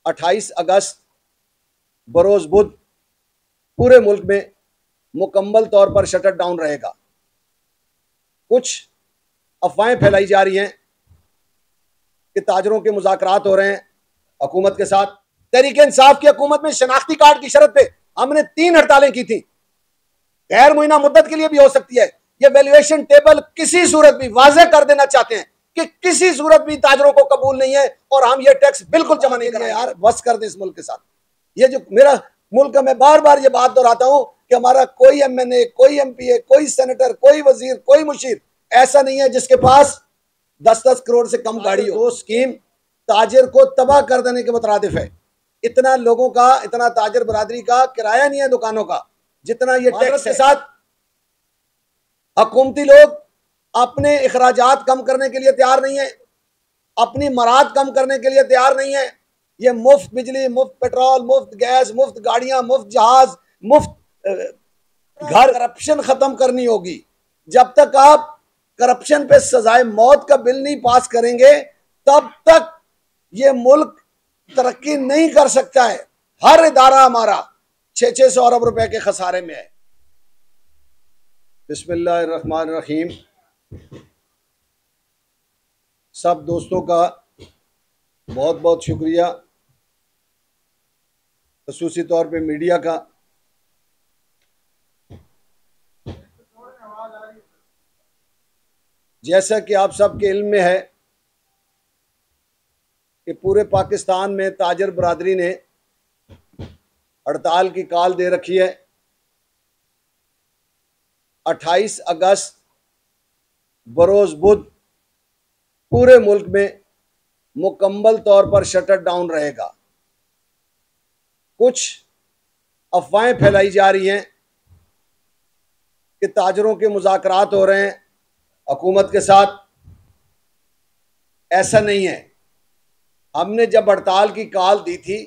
28 अगस्त बरोज बुध पूरे मुल्क में मुकम्मल तौर पर शटर डाउन रहेगा। कुछ अफवाहें फैलाई जा रही हैं कि ताजरों के मुज़ाकरात हो रहे हैं हुकूमत के साथ। तहरीक इंसाफ की हुकूमत में शनाख्ती कार्ड की शर्त पे हमने 3 हड़तालें की थी, गैर मुइना मुद्दत के लिए भी हो सकती है। ये वैल्यूएशन टेबल किसी सूरत भी वाज़ेह कर देना चाहते हैं कि किसी सूरत भी ताजरों को कबूल नहीं है और हम ये टैक्स बिल्कुल जमा नहीं करेंगे। यार बस कर दे इस मुल्क के साथ। ये जो मेरा मुल्क है, मैं बार बार ये बात दोहराता हूं कि हमारा कोई MNA, कोई MPA, कोई सेनेटर, कोई वजीर, कोई मुशीर ऐसा नहीं है जिसके पास 10-10 करोड़ से कम गाड़ी हो। स्कीम ताजिर को तबाह कर देने के मुतरादिफ है। इतना लोगों का, इतना ताजिर बरादरी का किराया नहीं है दुकानों का जितना ये टैक्स के साथ हुकूमती लोग अपने अखराजात कम करने के लिए तैयार नहीं है, अपनी मराद कम करने के लिए तैयार नहीं है। ये मुफ्त बिजली, मुफ्त पेट्रोल, मुफ्त गैस, मुफ्त गाड़ियां, मुफ्त जहाज, मुफ्त घर, करप्शन खत्म करनी होगी। जब तक आप करप्शन पे सजाए मौत का बिल नहीं पास करेंगे तब तक ये मुल्क तरक्की नहीं कर सकता है। हर इदारा हमारा 600 अरब रुपए के खसारे में है। बिस्मिल्लाहिर्रहमानिर्रहीम। सब दोस्तों का बहुत बहुत शुक्रिया, खसूसी तौर पे मीडिया का। जैसा कि आप सबके इल्म में है कि पूरे पाकिस्तान में ताजर बरादरी ने हड़ताल की कॉल दे रखी है। 28 अगस्त बरोज बुध पूरे मुल्क में मुकम्मल तौर पर शटर डाउन रहेगा। कुछ अफवाहें फैलाई जा रही हैं कि ताजरों के मुज़ाकरात हो रहे हैं हुकूमत के साथ। ऐसा नहीं है। हमने जब हड़ताल की कॉल दी थी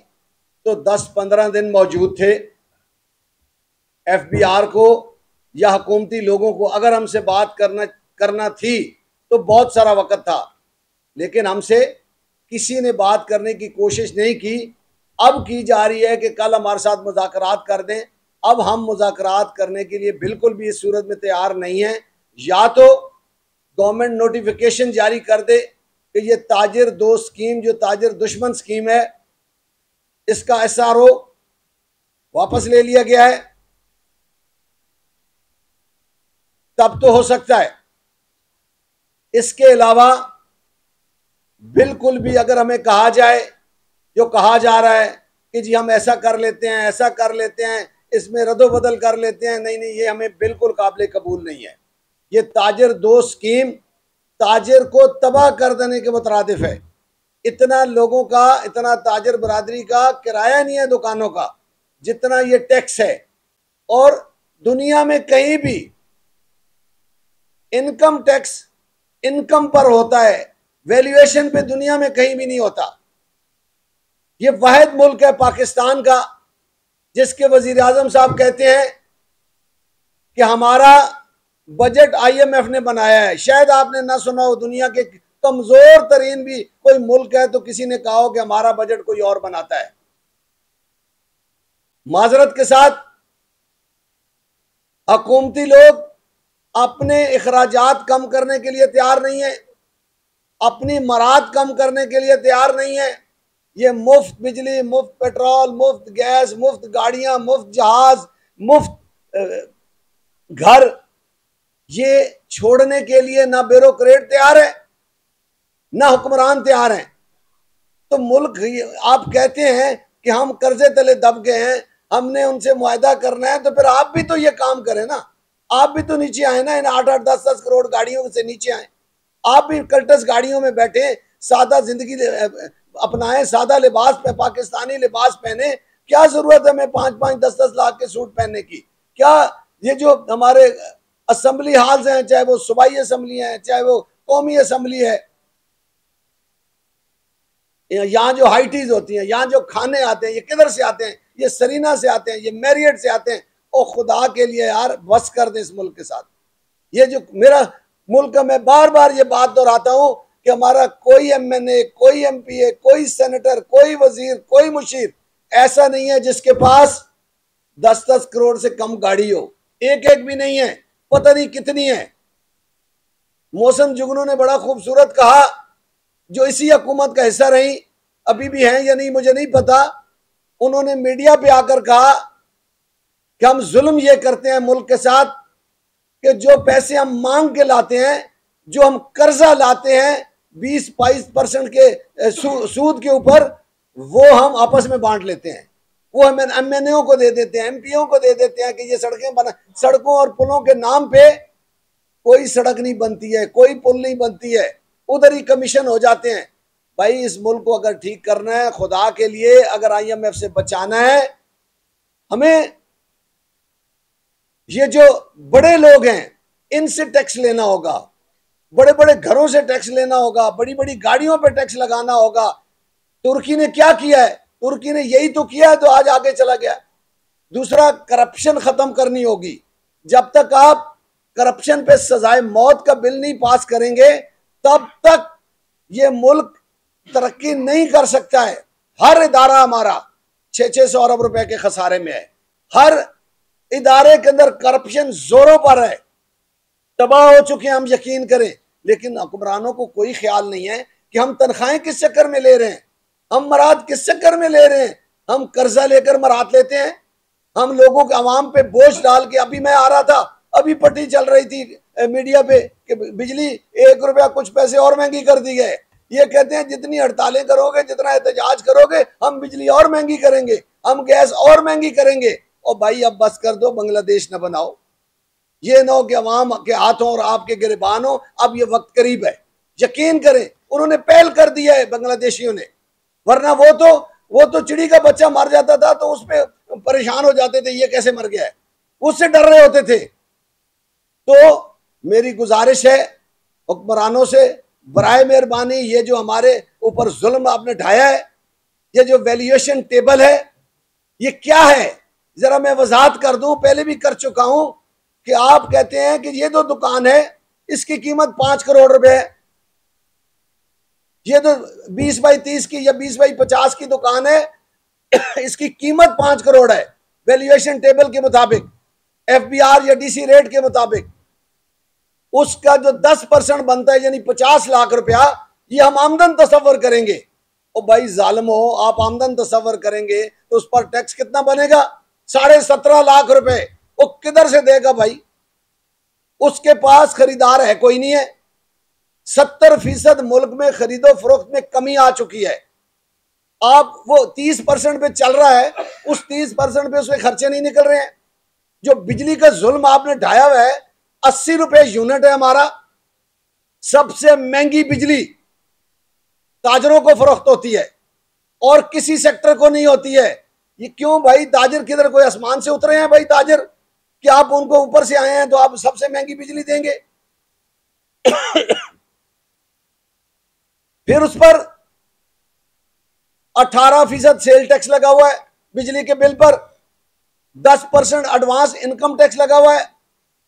तो 10-15 दिन मौजूद थे। FBR को या हुकूमती लोगों को अगर हमसे बात करना थी तो बहुत सारा वक्त था, लेकिन हमसे किसी ने बात करने की कोशिश नहीं की। अब की जा रही है कि कल हमारे साथ मुज़ाकरात कर दें। अब हम मुज़ाकरात करने के लिए बिल्कुल भी इस सूरत में तैयार नहीं हैं। या तो गवर्नमेंट नोटिफिकेशन जारी कर दे कि ये ताजिर दो स्कीम, जो ताजिर दुश्मन स्कीम है, इसका SRO वापस ले लिया गया है, तब तो हो सकता है। इसके अलावा बिल्कुल भी अगर हमें कहा जाए, जो कहा जा रहा है कि जी हम ऐसा कर लेते हैं, ऐसा कर लेते हैं, इसमें रद्दो-बदल कर लेते हैं, नहीं नहीं, ये हमें बिल्कुल काबिल कबूल नहीं है। ये ताजिर दो स्कीम ताजिर को तबाह कर देने के मुतरादिफ है। इतना लोगों का, इतना ताजिर बरादरी का किराया नहीं है दुकानों का जितना ये टैक्स है। और दुनिया में कहीं भी इनकम टैक्स इनकम पर होता है, वैल्यूएशन पे दुनिया में कहीं भी नहीं होता। ये वाहिद मुल्क है पाकिस्तान का जिसके वजीर आजम साहब कहते हैं कि हमारा बजट IMF ने बनाया है। शायद आपने ना सुना हो, दुनिया के कमजोर तरीन भी कोई मुल्क है तो किसी ने कहा हो कि हमारा बजट कोई और बनाता है। माजरत के साथ हुकूमती लोग अपने अखराजात कम करने के लिए तैयार नहीं है, अपनी मराद कम करने के लिए तैयार नहीं है। ये मुफ्त बिजली, मुफ्त पेट्रोल, मुफ्त गैस, मुफ्त गाड़ियां, मुफ्त जहाज, मुफ्त घर, ये छोड़ने के लिए ना ब्यूरोक्रेट तैयार है ना हुक्मरान तैयार हैं। तो मुल्क, आप कहते हैं कि हम कर्जे तले दब गए हैं, हमने उनसे मुआहदा करना है, तो फिर आप भी तो ये काम करें ना। आप भी तो नीचे आए ना, इन 8-8, 10-10 करोड़ गाड़ियों से नीचे आए। आप भी कल्टस गाड़ियों में बैठे, सादा जिंदगी अपनाएं, सादा लिबास पे, पाकिस्तानी लिबास पहने। क्या जरूरत है हमें 5-5, 10-10 लाख के सूट पहनने की? क्या ये जो हमारे असेंबली हाल्स हैं, चाहे वो सूबाई असेंबली है, चाहे वो कौमी असेंबली है, यहाँ जो हाइटीज होती हैं, यहाँ जो खाने आते हैं, ये किधर से आते हैं? ये सरीना से आते हैं, ये मैरियट से आते हैं। ओ खुदा के लिए यार बस कर दे इस मुल्क के साथ। ये जो मेरा मुल्क है, मैं बार बार ये बात दोहराता हूँ कि हमारा कोई एमएनए, कोई एमपीए, कोई सेनेटर, कोई वजीर, कोई मुशीर ऐसा नहीं है जिसके पास 10-10 करोड़ से कम गाड़ी हो। एक एक भी नहीं है, पता नहीं कितनी है। मौसम जुगनू ने बड़ा खूबसूरत कहा, जो इसी हुकूमत का हिस्सा रही, अभी भी हैं या नहीं मुझे नहीं पता। उन्होंने मीडिया पे आकर कहा कि हम जुल्म ये करते हैं मुल्क के साथ कि जो पैसे हम मांग के लाते हैं, जो हम कर्जा लाते हैं 20-22% के सूद के ऊपर, वो हम आपस में बांट लेते हैं। वो हम एमएनए को दे देते हैं, एमपीओ को दे देते हैं कि ये सड़कें बना। सड़कों और पुलों के नाम पे कोई सड़क नहीं बनती है, कोई पुल नहीं बनती है, उधर ही कमीशन हो जाते हैं। भाई इस मुल्क को अगर ठीक करना है, खुदा के लिए अगर आईएमएफ से बचाना है, हमें ये जो बड़े लोग हैं इनसे टैक्स लेना होगा, बड़े बड़े घरों से टैक्स लेना होगा, बड़ी बड़ी गाड़ियों पे टैक्स लगाना होगा। तुर्की ने क्या किया है? तुर्की ने यही तो किया है, तो आज आगे चला गया। दूसरा, करप्शन खत्म करनी होगी। जब तक आप करप्शन पे सजाए मौत का बिल नहीं पास करेंगे, तब तक ये मुल्क तरक्की नहीं कर सकता है। हर इदारा हमारा 600 अरब रुपए के खसारे में है। हर इदारे के अंदर करप्शन जोरों पर है, तबाह हो चुके हैं, हम यकीन करें। लेकिन हुक्मरानों को कोई ख्याल नहीं है कि हम तनख्वाहें किस चक्कर में ले रहे हैं, हम मराद किस चक्कर में ले रहे हैं। हम कर्जा लेकर मराद लेते हैं, हम लोगों के अवाम पे बोझ डाल के। अभी मैं आ रहा था, अभी पट्टी चल रही थी मीडिया पे कि बिजली 1 रुपया कुछ पैसे और महंगी कर दी गए। ये कहते हैं जितनी हड़तालें करोगे, जितना एहतजाज करोगे, हम बिजली और महंगी करेंगे, हम गैस और महंगी करेंगे। और भाई अब बस कर दो, बांग्लादेश न बनाओ। ये न हो कि अवाम के हाथों और आपके गिरबान हो। अब ये वक्त करीब है, यकीन करें। उन्होंने पहल कर दिया है बांग्लादेशियों ने, वरना वो तो चिड़ी का बच्चा मर जाता था तो उस पर परेशान हो जाते थे, ये कैसे मर गया है, उससे डर रहे होते थे। तो मेरी गुजारिश है हुक्मरानों से, बराए मेहरबानी ये जो हमारे ऊपर जुल्म आपने ढाया है, ये जो वैल्यूएशन टेबल है, ये क्या है जरा मैं वजाहत कर दूं। पहले भी कर चुका हूं कि आप कहते हैं कि ये जो दुकान है इसकी कीमत 5 करोड़ रुपए है, ये तो 20 बाई 30 की या 20 बाई 50 की दुकान है, इसकी कीमत 5 करोड़ है वैल्यूएशन टेबल के मुताबिक, एफबीआर या डीसी रेट के मुताबिक। उसका जो 10% बनता है यानी 50 लाख रुपया, ये हम आमदन तस्वर करेंगे। ओ भाई जालिम हो, आप आमदन तस्वर करेंगे तो उस पर टैक्स कितना बनेगा? 17.5 लाख रुपए। वो किधर से देगा भाई? उसके पास खरीदार है कोई नहीं है। 70% मुल्क में खरीदो फरोख्त में कमी आ चुकी है। आप वो 30% पे चल रहा है, उस 30% पे उसके खर्चे नहीं निकल रहे हैं। जो बिजली का जुल्म आपने ढाया हुआ है, 80 रुपए यूनिट है हमारा। सबसे महंगी बिजली ताजरों को फरोख्त होती है और किसी सेक्टर को नहीं होती है। ये क्यों भाई? ताजिर किधर, कोई आसमान से उतरे हैं भाई ताजिर कि आप उनको ऊपर से आए हैं तो आप सबसे महंगी बिजली देंगे? फिर उस पर 18% सेल टैक्स लगा हुआ है बिजली के बिल पर, 10% एडवांस इनकम टैक्स लगा हुआ है,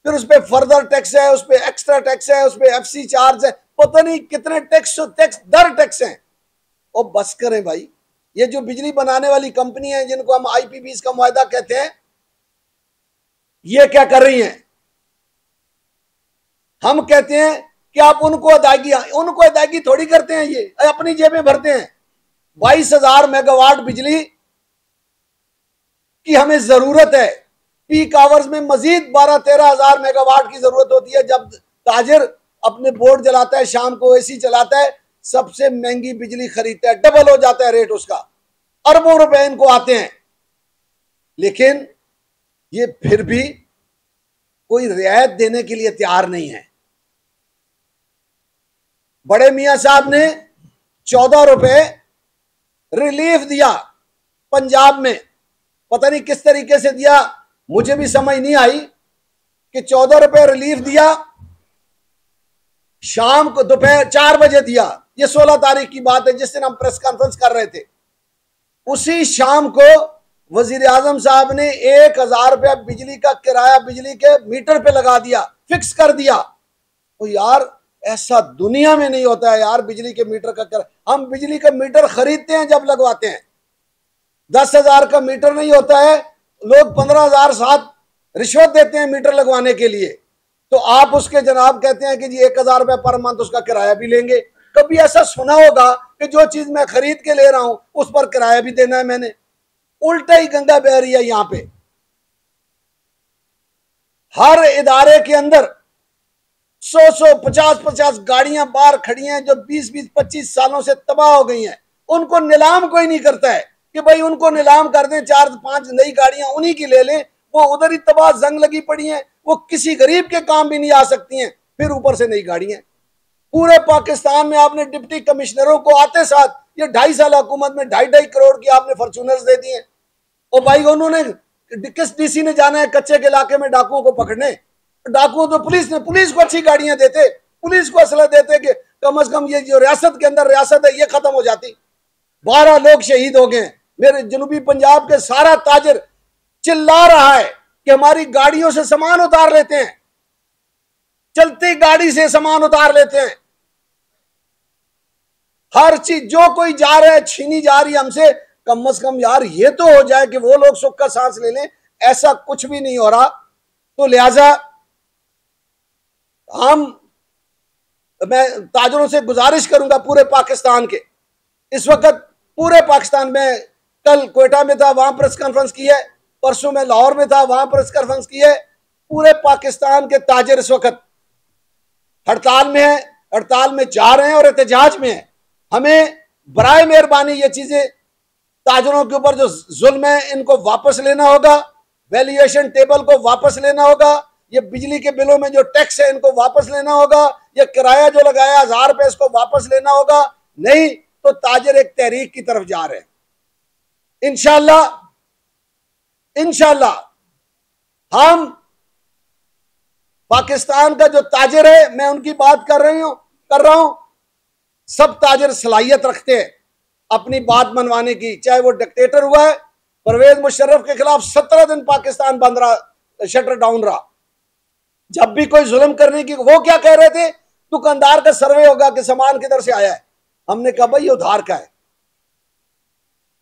फिर उस पर फर्दर टैक्स है, उस पर एक्स्ट्रा टैक्स है, उस पर एफसी चार्ज है, पता नहीं कितने टैक्स दर टैक्स हैं। और बस करें भाई, ये जो बिजली बनाने वाली कंपनी है जिनको हम आईपीबीस का मुआहदा कहते हैं, ये क्या कर रही हैं? हम कहते हैं कि आप उनको अदायगी थोड़ी करते हैं, ये अपनी जेबें भरते हैं। 22,000 मेगावाट बिजली की हमें जरूरत है। पीक आवर्स में मजीद 12-13 हजार मेगावाट की जरूरत होती है। जब ताजिर अपने बोर्ड जलाता है, शाम को एसी चलाता है, सबसे महंगी बिजली खरीदता है, डबल हो जाता है रेट उसका, अरबों रुपए इनको आते हैं। लेकिन ये फिर भी कोई रियायत देने के लिए तैयार नहीं है। बड़े मियां साहब ने 14 रुपए रिलीफ दिया पंजाब में, पता नहीं किस तरीके से दिया, मुझे भी समझ नहीं आई कि 14 रुपए रिलीफ दिया। शाम को दोपहर 4 बजे दिया। ये 16 तारीख की बात है जिस दिन हम प्रेस कॉन्फ्रेंस कर रहे थे। उसी शाम को वजीर आजम साहब ने 1,000 रुपया बिजली का किराया बिजली के मीटर पे लगा दिया, फिक्स कर दिया। तो यार ऐसा दुनिया में नहीं होता है यार। बिजली के मीटर का कर, हम बिजली का मीटर खरीदते हैं जब लगवाते हैं। 10,000 का मीटर नहीं होता है, लोग 15,000 साथ रिश्वत देते हैं मीटर लगवाने के लिए। तो आप उसके जनाब कहते हैं कि जी 1,000 रुपए पर मंथ उसका किराया भी लेंगे। कभी ऐसा सुना होगा कि जो चीज मैं खरीद के ले रहा हूं उस पर किराया भी देना है मैंने? उल्टा ही गंगा बह रही है यहां पे। हर इदारे के अंदर 100 50 गाड़ियां बाहर खड़ी हैं जो 20 सालों से तबाह हो गई हैं। उनको नीलाम कोई नहीं करता है कि भाई उनको नीलाम कर दें, 4-5 नई गाड़ियां उन्हीं की ले लें। वो उधर ही तबाह जंग लगी पड़ी हैं, वो किसी गरीब के काम भी नहीं आ सकती हैं, फिर ऊपर से नई गाड़ियां। पूरे पाकिस्तान में आपने डिप्टी कमिश्नरों को आते साथ ये 2.5 साल हुकूमत में 2.5 करोड़ की आपने फॉर्च्यूनर्स दे दिए। और भाई उन्होंने किस डीसी ने जाना है कच्चे के इलाके में डाकुओं को पकड़ने? डाकुओं तो पुलिस को अच्छी गाड़ियां देते, पुलिस को असला देते कि कम से कम ये जो रियासत के अंदर रियासत है ये खत्म हो जाती। 12 लोग शहीद हो गए। मेरे जनूबी पंजाब के सारा ताजर चिल्ला रहा है कि हमारी गाड़ियों से सामान उतार लेते हैं, चलती गाड़ी से सामान उतार लेते हैं। हर चीज जो कोई जा रहा है छीनी जा रही है हमसे। कम से कम यार ये तो हो जाए कि वो लोग सुख का सांस ले लें। ऐसा कुछ भी नहीं हो रहा। तो लिहाजा मैं ताजरों से गुजारिश करूंगा पूरे पाकिस्तान के, इस वक्त पूरे पाकिस्तान में, कल कोयटा में था वहां प्रेस कॉन्फ्रेंस की है, परसों में लाहौर में था वहां प्रेस कॉन्फ्रेंस की है। पूरे पाकिस्तान के ताजिर इस वक्त हड़ताल में है, हड़ताल में जा रहे हैं और एहतजाज में है। हमें बराए मेहरबानी ये चीजें ताजरों के ऊपर जो जुल्म है इनको वापस लेना होगा, वैल्यूएशन टेबल को वापस लेना होगा, ये बिजली के बिलों में जो टैक्स है इनको वापस लेना होगा, ये किराया जो लगाया 1,000 रुपए इसको वापस लेना होगा। नहीं तो ताजिर एक तहरीक की तरफ जा रहे हैं। इंशाल्लाह हम पाकिस्तान का जो ताजिर है, मैं उनकी बात कर रहा हूं, सब ताजिर सलाहियत रखते हैं अपनी बात मनवाने की। चाहे वो डिक्टेटर हुआ है, परवेज मुशर्रफ के खिलाफ 17 दिन पाकिस्तान बंद रहा, शटर डाउन रहा। जब भी कोई जुल्म करने की, वो क्या कह रहे थे, दुकानदार का सर्वे होगा कि सामान किधर से आया है। हमने कहा भाई ये उधार का है,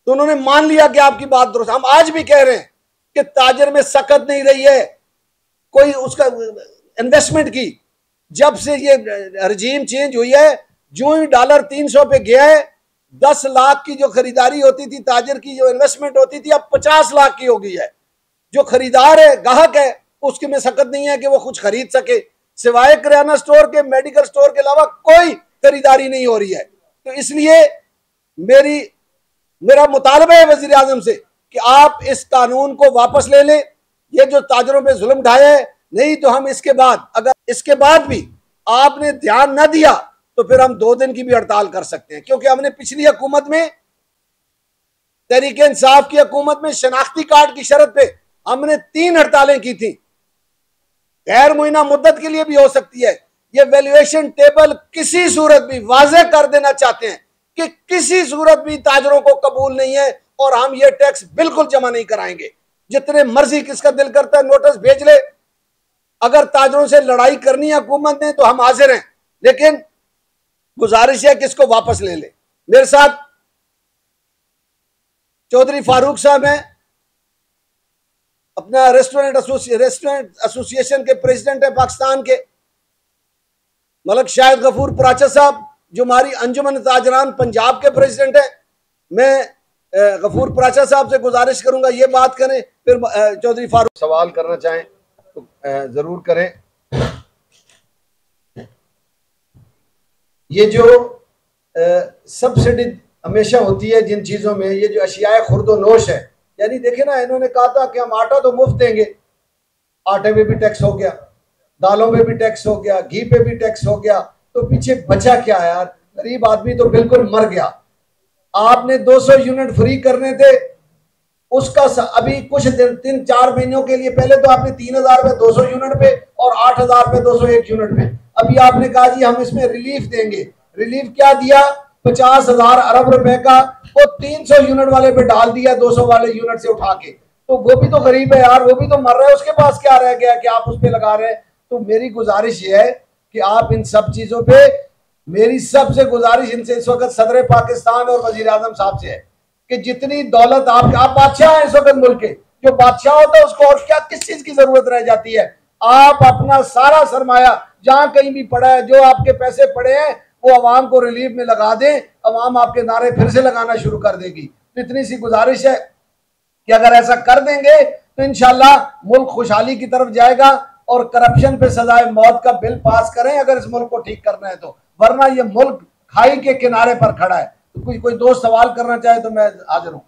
तो उन्होंने मान लिया कि आपकी बात दुरुस्त। हम आज भी कह रहे हैं कि ताजिर में सकत नहीं रही है कोई उसका इन्वेस्टमेंट की। जब से ये रजीम चेंज हुई है, जो ही डॉलर 300 पे गया है, 10 लाख की जो खरीदारी होती थी ताजिर की, जो इन्वेस्टमेंट होती थी, अब 50 लाख की हो गई है। जो खरीदार है, ग्राहक है, उसकी में सकत नहीं है कि वो कुछ खरीद सके। सिवाय किराना स्टोर के, मेडिकल स्टोर के अलावा कोई खरीदारी नहीं हो रही है। तो इसलिए मेरा मुतालबा है वजीर आजम से कि आप इस कानून को वापस ले लें, ये जो ताजरों पे जुल्म ढाया है। नहीं तो हम इसके बाद, अगर इसके बाद भी आपने ध्यान न दिया तो फिर हम 2 दिन की भी हड़ताल कर सकते हैं। क्योंकि हमने पिछली हुकूमत में, तहरीक इंसाफ की हुकूमत में, शनाख्ती कार्ड की शर्त पे हमने 3 हड़तालें की थी। गैर मुइना मुद्दत के लिए भी हो सकती है। ये वैल्यूएशन टेबल किसी सूरत भी वाज़ेह कर देना चाहते हैं कि किसी सूरत भी ताजरों को कबूल नहीं है और हम ये टैक्स बिल्कुल जमा नहीं कराएंगे। जितने मर्जी किसका दिल करता है नोटिस भेज ले। अगर ताजरों से लड़ाई करनी है हुकूमत ने तो हम हाजिर हैं, लेकिन गुजारिश है कि इसको वापस ले ले। मेरे साथ चौधरी फारूक साहब हैं, अपना रेस्टोरेंट एसोसिएशन के प्रेसिडेंट है पाकिस्तान के। मलक शाहिद गफूर पराचा साहब जो हमारी अंजुमन ताजरान पंजाब के प्रेसिडेंट है। मैं गफूर पराचा साहब से गुजारिश करूंगा ये बात करें, फिर चौधरी फारूक सवाल करना चाहें तो जरूर करें। ये जो सब्सिडी हमेशा होती है जिन चीज़ों में, ये जो अशियाए खुर्द नोश है, यानी देखे ना, इन्होंने कहा था कि हम आटा तो मुफ्त देंगे, आटे पे भी टैक्स हो गया, दालों पे भी टैक्स हो गया, घी पे भी टैक्स हो गया, तो पीछे बचा क्या यार? गरीब आदमी तो बिल्कुल मर गया। आपने 200 यूनिट फ्री करने थे, उसका अभी कुछ दिन 3-4 महीनों के लिए, पहले तो आपने 3,000 रुपये 200 यूनिट पे और 8,000 रुपये 201 यूनिट पे, अभी आपने कहा जी हम इसमें रिलीफ देंगे। रिलीफ क्या दिया? 50,000 अरब रुपए का वो 300 यूनिट वाले पे डाल दिया, 200 वाले यूनिट से उठा के। तो वो भी तो गरीब है यार, वो भी तो मर रहा है, उसके पास क्या रह गया कि आप उस पे लगा रहे हैं? तो मेरी गुजारिश ये है कि आप इन सब चीजों पे, मेरी सबसे गुजारिश इनसे इस वक्त सदर पाकिस्तान और वजीर आजम साहब से है कि जितनी दौलत आप बादशाह हैं इस वक्त मुल्क के, जो बादशाह होता है उसको और क्या किस चीज की जरूरत रह जाती है। आप अपना सारा सरमाया जहां कहीं भी पड़ा है, जो आपके पैसे पड़े हैं, वो अवाम को रिलीफ में लगा दें, अवाम आपके नारे फिर से लगाना शुरू कर देगी। तो इतनी सी गुजारिश है कि अगर ऐसा कर देंगे तो इंशाल्लाह मुल्क खुशहाली की तरफ जाएगा। और करप्शन पे सजाए मौत का बिल पास करें अगर इस मुल्क को ठीक करना है तो, वरना ये मुल्क खाई के किनारे पर खड़ा है। तो कोई दोस्त सवाल करना चाहे तो मैं हाजिर हूं।